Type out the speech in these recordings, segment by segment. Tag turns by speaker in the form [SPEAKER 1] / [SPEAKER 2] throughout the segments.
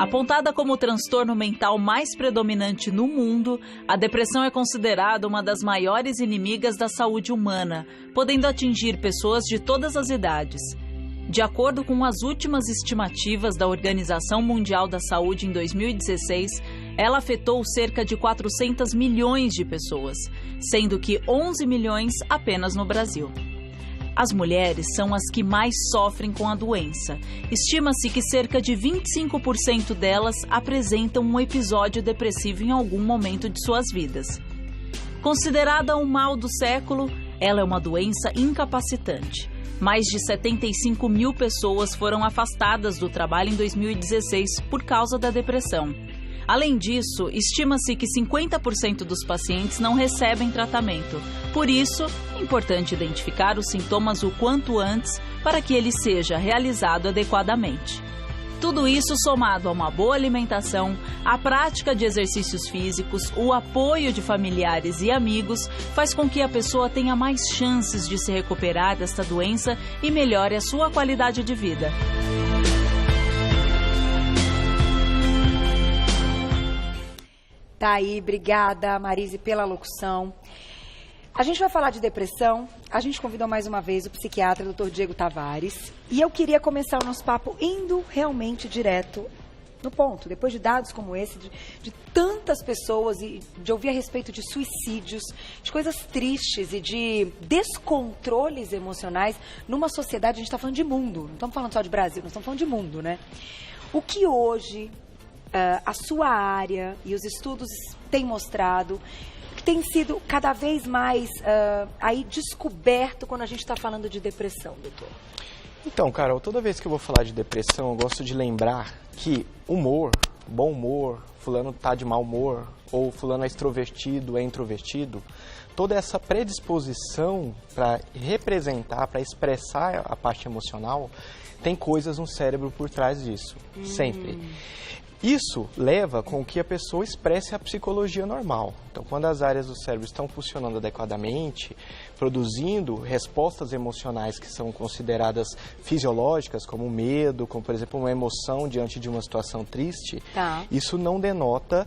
[SPEAKER 1] Apontada como o transtorno mental mais predominante no mundo, a depressão é considerada uma das maiores inimigas da saúde humana, podendo atingir pessoas de todas as idades. De acordo com as últimas estimativas da Organização Mundial da Saúde em 2016, ela afetou cerca de 400 milhões de pessoas, sendo que 11 milhões apenas no Brasil. As mulheres são as que mais sofrem com a doença. Estima-se que cerca de 25% delas apresentam um episódio depressivo em algum momento de suas vidas. Considerada um mal do século, ela é uma doença incapacitante. Mais de 75 mil pessoas foram afastadas do trabalho em 2016 por causa da depressão. Além disso, estima-se que 50% dos pacientes não recebem tratamento. Por isso, é importante identificar os sintomas o quanto antes para que ele seja realizado adequadamente. Tudo isso somado a uma boa alimentação, a prática de exercícios físicos, o apoio de familiares e amigos, faz com que a pessoa tenha mais chances de se recuperar desta doença e melhore a sua qualidade de vida.
[SPEAKER 2] Tá aí, obrigada, Marise, pela locução. A gente vai falar de depressão. A gente convidou mais uma vez o psiquiatra, Dr. Diego Tavares. E eu queria começar o nosso papo indo realmente direto no ponto. Depois de dados como esse, de tantas pessoas, e de ouvir a respeito de suicídios, de coisas tristes e de descontroles emocionais numa sociedade, a gente está falando de mundo. Não estamos falando só de Brasil, nós estamos falando de mundo, né? O que hoje a sua área e os estudos têm mostrado que tem sido cada vez mais aí descoberto quando a gente está falando de depressão, doutor?
[SPEAKER 3] Então, Carol, toda vez que eu vou falar de depressão, eu gosto de lembrar que humor, bom humor, fulano tá de mau humor, ou fulano é extrovertido, é introvertido, toda essa predisposição para representar, para expressar a parte emocional, tem coisas no cérebro por trás disso, sempre. Isso leva com que a pessoa expresse a psicologia normal. Então, quando as áreas do cérebro estão funcionando adequadamente, produzindo respostas emocionais que são consideradas fisiológicas, como medo, como, por exemplo, uma emoção diante de uma situação triste, isso não denota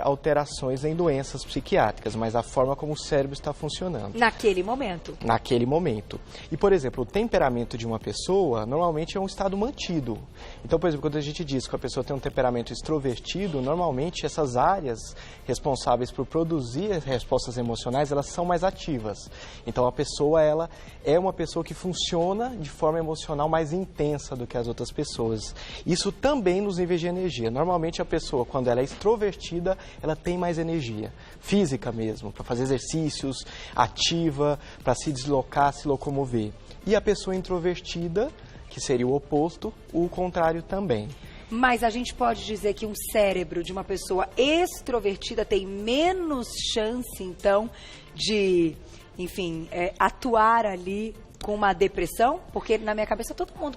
[SPEAKER 3] alterações em doenças psiquiátricas, mas a forma como o cérebro está funcionando.
[SPEAKER 2] Naquele momento.
[SPEAKER 3] Naquele momento. E, por exemplo, o temperamento de uma pessoa, normalmente é um estado mantido. Então, por exemplo, quando a gente diz que a pessoa tem um temperamento extrovertido, normalmente essas áreas responsáveis por produzir respostas emocionais, elas são mais ativas. Então a pessoa, ela é uma pessoa que funciona de forma emocional mais intensa do que as outras pessoas. Isso também nos níveis de energia. Normalmente a pessoa, quando ela é extrovertida, ela tem mais energia, física mesmo, para fazer exercícios, ativa, para se deslocar, se locomover. E a pessoa introvertida, que seria o oposto, o contrário também.
[SPEAKER 2] Mas a gente pode dizer que um cérebro de uma pessoa extrovertida tem menos chance, então, de, enfim, atuar ali com uma depressão? Porque na minha cabeça todo mundo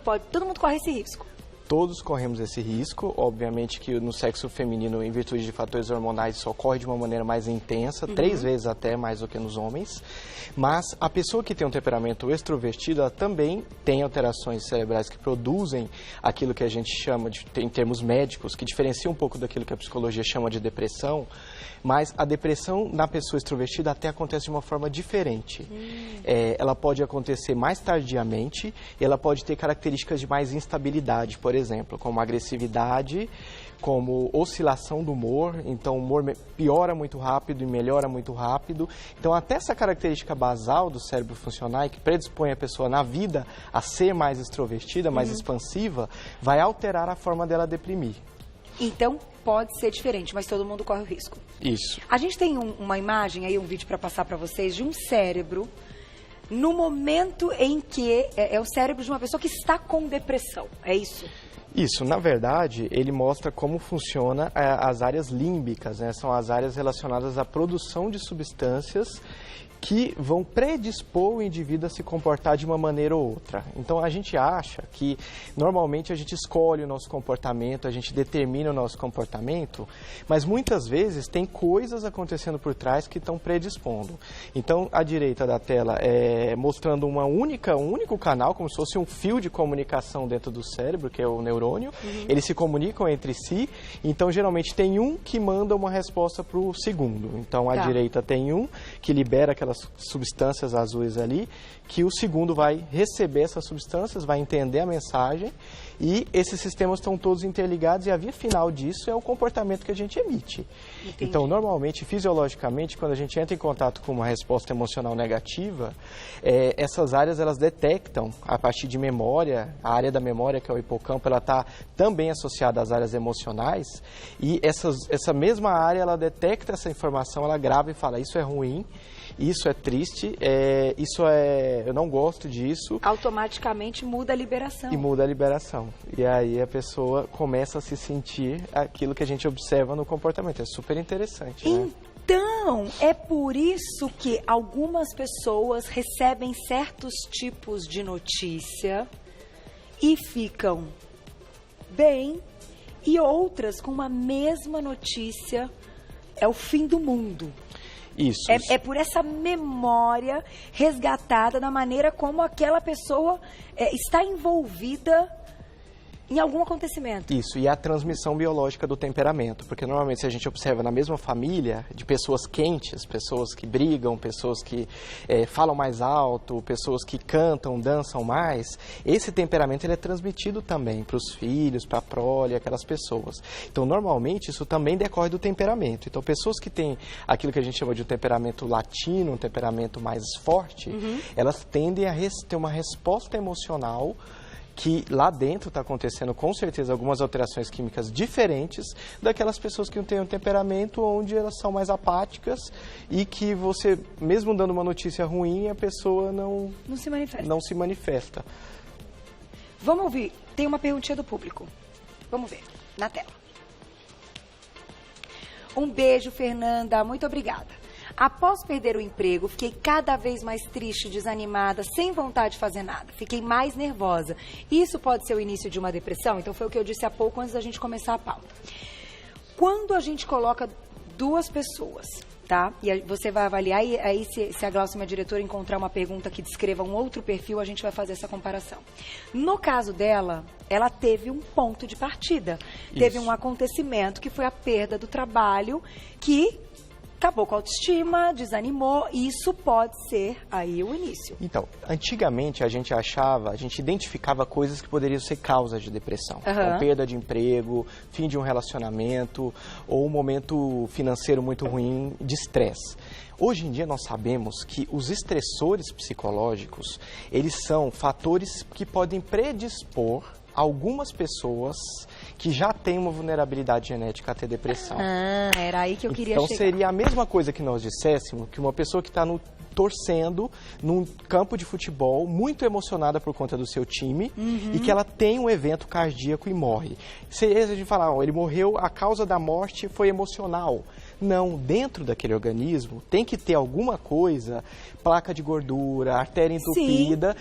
[SPEAKER 2] corre esse risco.
[SPEAKER 3] Todos corremos esse risco, obviamente que no sexo feminino, em virtude de fatores hormonais, isso ocorre de uma maneira mais intensa, 3 vezes até mais do que nos homens, mas a pessoa que tem um temperamento extrovertido, ela também tem alterações cerebrais que produzem aquilo que a gente chama, em termos médicos, que diferencia um pouco daquilo que a psicologia chama de depressão, mas a depressão na pessoa extrovertida até acontece de uma forma diferente. Ela pode acontecer mais tardiamente, ela pode ter características de mais instabilidade, por exemplo, como agressividade, como oscilação do humor, então o humor piora muito rápido e melhora muito rápido. Então até essa característica basal do cérebro funcionar, que predispõe a pessoa na vida a ser mais extrovertida, mais expansiva, vai alterar a forma dela deprimir.
[SPEAKER 2] Então pode ser diferente, mas todo mundo corre o risco.
[SPEAKER 3] Isso.
[SPEAKER 2] A gente tem uma imagem aí, um vídeo para passar para vocês, de um cérebro no momento em que é o cérebro de uma pessoa que está com depressão, é isso?
[SPEAKER 3] Isso, na verdade, ele mostra como funciona as áreas límbicas, né? São as áreas relacionadas à produção de substâncias que vão predispor o indivíduo a se comportar de uma maneira ou outra. Então, a gente acha que, normalmente, a gente escolhe o nosso comportamento, a gente determina o nosso comportamento, mas muitas vezes tem coisas acontecendo por trás que estão predispondo. Então, à direita da tela é mostrando um único canal, como se fosse um fio de comunicação dentro do cérebro, que é o neurônio. Eles se comunicam entre si, então, geralmente, tem um que manda uma resposta para o segundo. Então, à direita tem um que libera aquelas substâncias azuis ali, que o segundo vai receber essas substâncias, vai entender a mensagem, e esses sistemas estão todos interligados, e a via final disso é o comportamento que a gente emite.
[SPEAKER 2] Entendi.
[SPEAKER 3] Então, normalmente, fisiologicamente, quando a gente entra em contato com uma resposta emocional negativa, essas áreas elas detectam, a partir de memória, a área da memória, que é o hipocampo, ela está também associada às áreas emocionais, e essa mesma área, ela detecta essa informação, ela grava e fala, isso é ruim, isso é triste, eu não gosto disso.
[SPEAKER 2] Automaticamente muda a liberação.
[SPEAKER 3] E muda a liberação. E aí a pessoa começa a se sentir aquilo que a gente observa no comportamento. É super interessante, né?
[SPEAKER 2] Então, é por isso que algumas pessoas recebem certos tipos de notícia e ficam bem, e outras com a mesma notícia é o fim do mundo.
[SPEAKER 3] Isso.
[SPEAKER 2] É por essa memória resgatada da maneira como aquela pessoa está envolvida em algum acontecimento.
[SPEAKER 3] Isso, e a transmissão biológica do temperamento, porque normalmente se a gente observa na mesma família, de pessoas quentes, pessoas que brigam, pessoas que falam mais alto, pessoas que cantam, dançam mais, esse temperamento ele é transmitido também para os filhos, para a prole, aquelas pessoas. Então, normalmente, isso também decorre do temperamento. Então, pessoas que têm aquilo que a gente chama de um temperamento latino, um temperamento mais forte, elas tendem a ter uma resposta emocional que lá dentro está acontecendo, com certeza, algumas alterações químicas diferentes daquelas pessoas que têm um temperamento onde elas são mais apáticas e que você, mesmo dando uma notícia ruim, a pessoa não se manifesta.
[SPEAKER 2] Vamos ouvir. Tem uma perguntinha do público. Vamos ver. Na tela. Um beijo, Fernanda. Muito obrigada. Após perder o emprego, fiquei cada vez mais triste, desanimada, sem vontade de fazer nada. Fiquei mais nervosa. Isso pode ser o início de uma depressão? Então foi o que eu disse há pouco antes da gente começar a pauta. Quando a gente coloca duas pessoas, tá? E você vai avaliar, e aí se a Glaucia, minha diretora, encontrar uma pergunta que descreva um outro perfil, a gente vai fazer essa comparação. No caso dela, ela teve um ponto de partida. Isso. Teve um acontecimento que foi a perda do trabalho, que acabou com a autoestima, desanimou, e isso pode ser aí o início.
[SPEAKER 3] Então, antigamente a gente identificava coisas que poderiam ser causas de depressão. Então, perda de emprego, fim de um relacionamento, ou um momento financeiro muito ruim, de estresse. Hoje em dia nós sabemos que os estressores psicológicos, eles são fatores que podem predispor algumas pessoas que já têm uma vulnerabilidade genética a ter depressão.
[SPEAKER 2] Era aí que eu queria
[SPEAKER 3] chegar. Então seria a mesma coisa que nós disséssemos que uma pessoa que está torcendo num campo de futebol, muito emocionada por conta do seu time, e que ela tem um evento cardíaco e morre. Seria a gente falar, ele morreu, a causa da morte foi emocional. Não, dentro daquele organismo tem que ter alguma coisa, placa de gordura, artéria entupida,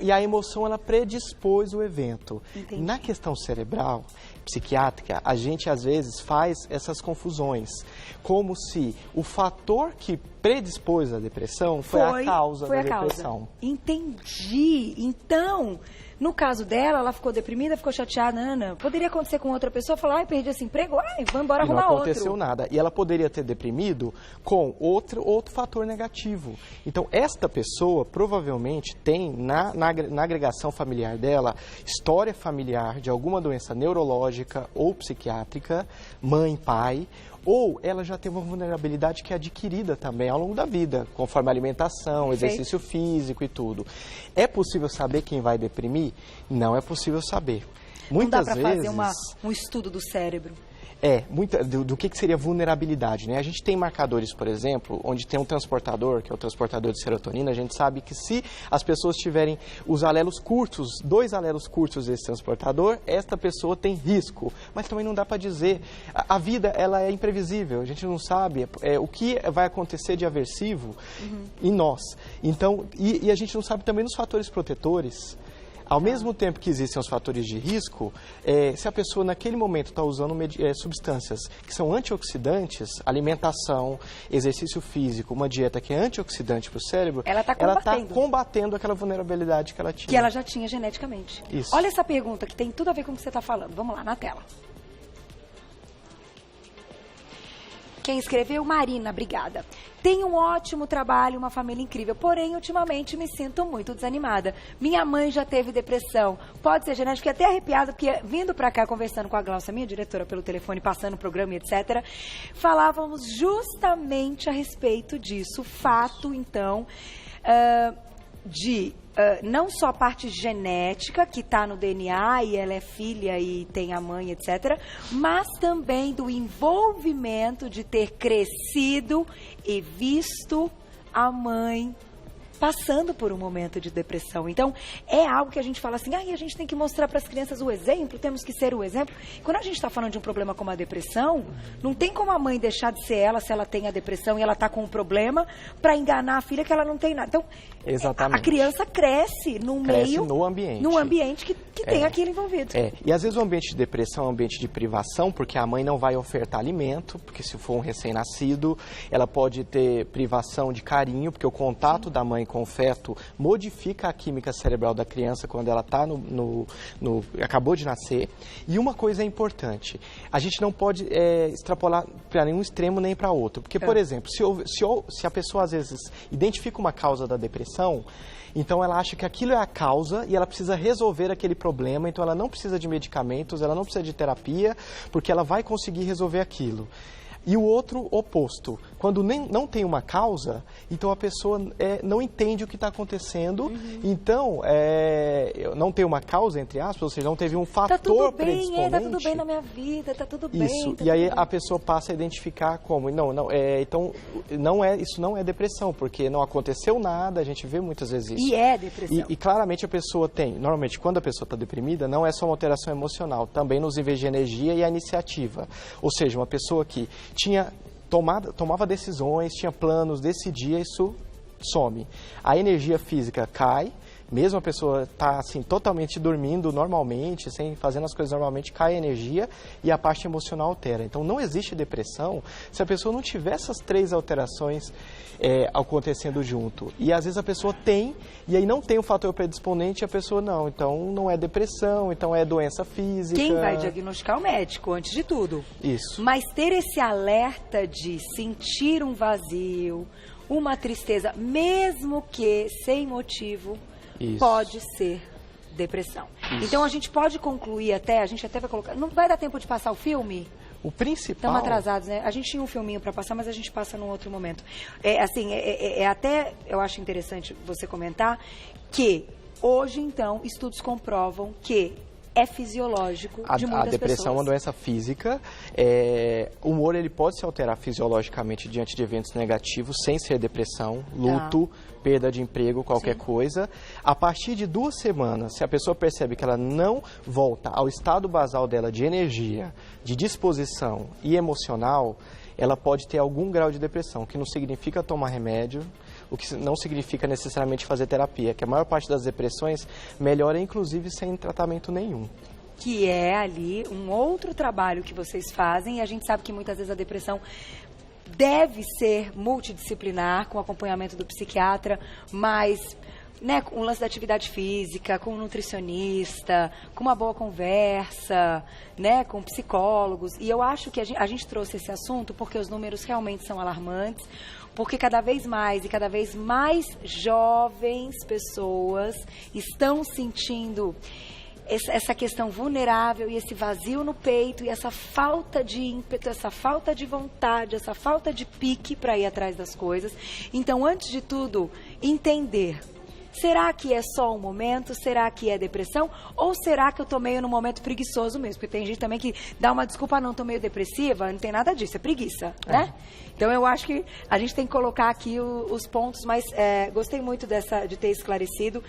[SPEAKER 3] e a emoção ela predispôs o evento.
[SPEAKER 2] Entendi.
[SPEAKER 3] Na questão cerebral, psiquiátrica, a gente às vezes faz essas confusões, como se o fator que predispôs a depressão foi a causa da depressão.
[SPEAKER 2] Entendi. Então, no caso dela, ela ficou deprimida, ficou chateada, Ana. Poderia acontecer com outra pessoa, falar, perdi esse emprego, vou embora arrumar outro.
[SPEAKER 3] Não aconteceu nada. E ela poderia ter deprimido com outro fator negativo. Então, esta pessoa provavelmente tem na agregação familiar dela história familiar de alguma doença neurológica ou psiquiátrica, mãe, pai, ou ela já tem uma vulnerabilidade que é adquirida também ao longo da vida, conforme a alimentação, exercício físico e tudo. É possível saber quem vai deprimir? Não é possível saber. Muitas
[SPEAKER 2] não dá para
[SPEAKER 3] vezes
[SPEAKER 2] fazer um estudo do cérebro?
[SPEAKER 3] Do que seria vulnerabilidade, né? A gente tem marcadores, por exemplo, onde tem um transportador, que é o transportador de serotonina, a gente sabe que se as pessoas tiverem os alelos curtos, 2 alelos curtos desse transportador, esta pessoa tem risco. Mas também não dá para dizer. A vida, ela é imprevisível, a gente não sabe o que vai acontecer de aversivo em nós. Então, e a gente não sabe também nos fatores protetores. Ao mesmo tempo que existem os fatores de risco, se a pessoa naquele momento está usando substâncias que são antioxidantes, alimentação, exercício físico, uma dieta que é antioxidante para o cérebro,
[SPEAKER 2] ela está
[SPEAKER 3] combatendo aquela vulnerabilidade que ela tinha.
[SPEAKER 2] Que ela já tinha geneticamente.
[SPEAKER 3] Isso.
[SPEAKER 2] Olha essa pergunta que tem tudo a ver com o que você está falando. Vamos lá, na tela. Quem escreveu? Marina, obrigada. Tenho um ótimo trabalho, uma família incrível, porém, ultimamente me sinto muito desanimada. Minha mãe já teve depressão. Pode ser genético, fiquei até arrepiada, porque vindo pra cá, conversando com a Glaucia, minha diretora, pelo telefone, passando o programa e etc., falávamos justamente a respeito disso. Fato, então, não só a parte genética, que está no DNA e ela é filha e tem a mãe, etc., mas também do envolvimento de ter crescido e visto a mãe passando por um momento de depressão. Então, é algo que a gente fala assim, a gente tem que mostrar para as crianças o exemplo, temos que ser o exemplo. Quando a gente está falando de um problema como a depressão, não tem como a mãe deixar de ser ela se ela tem a depressão e ela está com um problema para enganar a filha que ela não tem nada. Então,
[SPEAKER 3] exatamente,
[SPEAKER 2] a criança cresce num ambiente que tem aquilo envolvido.
[SPEAKER 3] E às vezes o ambiente de depressão é um ambiente de privação, porque a mãe não vai ofertar alimento, porque se for um recém-nascido, ela pode ter privação de carinho, porque o contato da mãe com o feto modifica a química cerebral da criança quando ela está acabou de nascer. E uma coisa é importante, a gente não pode extrapolar para nenhum extremo nem para outro. Porque, por exemplo, se a pessoa às vezes identifica uma causa da depressão, então ela acha que aquilo é a causa e ela precisa resolver aquele problema, então ela não precisa de medicamentos, ela não precisa de terapia, porque ela vai conseguir resolver aquilo. E o outro oposto, quando não tem uma causa, então a pessoa não entende o que está acontecendo, então não tem uma causa, entre aspas, ou seja, não teve um fator predisponente.
[SPEAKER 2] Tá tudo bem na minha vida, tá tudo bem.
[SPEAKER 3] Isso, e aí a pessoa passa a identificar como, então isso não é depressão, porque não aconteceu nada, a gente vê muitas vezes isso.
[SPEAKER 2] E é depressão.
[SPEAKER 3] E claramente a pessoa normalmente quando a pessoa está deprimida, não é só uma alteração emocional, também nos níveis de energia e a iniciativa. Ou seja, uma pessoa que tomava decisões, tinha planos, decidia, isso some. A energia física cai, mesmo a pessoa está assim, totalmente dormindo normalmente, fazendo as coisas normalmente, cai a energia e a parte emocional altera. Então não existe depressão se a pessoa não tiver essas 3 alterações acontecendo junto. E às vezes a pessoa tem, e aí não tem o fator predisponente e a pessoa não. Então não é depressão, então é doença física.
[SPEAKER 2] Quem vai diagnosticar é o médico, antes de tudo.
[SPEAKER 3] Isso.
[SPEAKER 2] Mas ter esse alerta de sentir um vazio, uma tristeza, mesmo que sem motivo,
[SPEAKER 3] isso,
[SPEAKER 2] pode ser depressão. Isso. Então a gente pode concluir a gente até vai colocar... Não vai dar tempo de passar o filme?
[SPEAKER 3] O principal...
[SPEAKER 2] Estamos atrasados, né? A gente tinha um filminho para passar, mas a gente passa num outro momento. Até eu acho interessante você comentar que hoje, então, estudos comprovam que é fisiológico de muitas pessoas.
[SPEAKER 3] A depressão é uma doença física. O humor ele pode se alterar fisiologicamente diante de eventos negativos, sem ser depressão, luto, perda de emprego, qualquer coisa. A partir de 2 semanas, se a pessoa percebe que ela não volta ao estado basal dela de energia, de disposição e emocional, ela pode ter algum grau de depressão, que não significa tomar remédio, o que não significa necessariamente fazer terapia, que a maior parte das depressões melhora, inclusive, sem tratamento nenhum.
[SPEAKER 2] Que é ali um outro trabalho que vocês fazem, e a gente sabe que muitas vezes a depressão deve ser multidisciplinar, com acompanhamento do psiquiatra, mas... com o lance da atividade física, com um nutricionista, com uma boa conversa, com psicólogos. E eu acho que a gente trouxe esse assunto porque os números realmente são alarmantes, porque cada vez mais jovens pessoas estão sentindo essa questão vulnerável e esse vazio no peito e essa falta de ímpeto, essa falta de vontade, essa falta de pique para ir atrás das coisas. Então, antes de tudo, entender Será que é só um momento? Será que é depressão? Ou será que eu tô meio num momento preguiçoso mesmo? Porque tem gente também que dá uma desculpa, não, tô meio depressiva, não tem nada disso, é preguiça, né? Então eu acho que a gente tem que colocar aqui os pontos, mas gostei muito de ter esclarecido.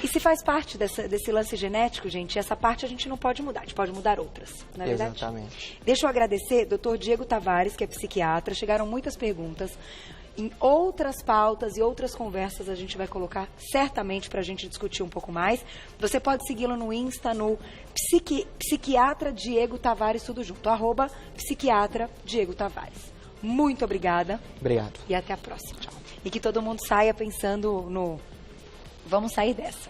[SPEAKER 2] E se faz parte desse lance genético, gente, essa parte a gente não pode mudar, a gente pode mudar outras, não é verdade?
[SPEAKER 3] Exatamente.
[SPEAKER 2] Deixa eu agradecer, Dr. Diego Tavares, que é psiquiatra, chegaram muitas perguntas. Em outras pautas e outras conversas a gente vai colocar certamente para a gente discutir um pouco mais. Você pode segui-lo no Insta, no Psiquiatra Diego Tavares, tudo junto, @Psiquiatra Diego Tavares. Muito obrigada.
[SPEAKER 3] Obrigado.
[SPEAKER 2] E até a próxima. E que todo mundo saia pensando no... Vamos sair dessa.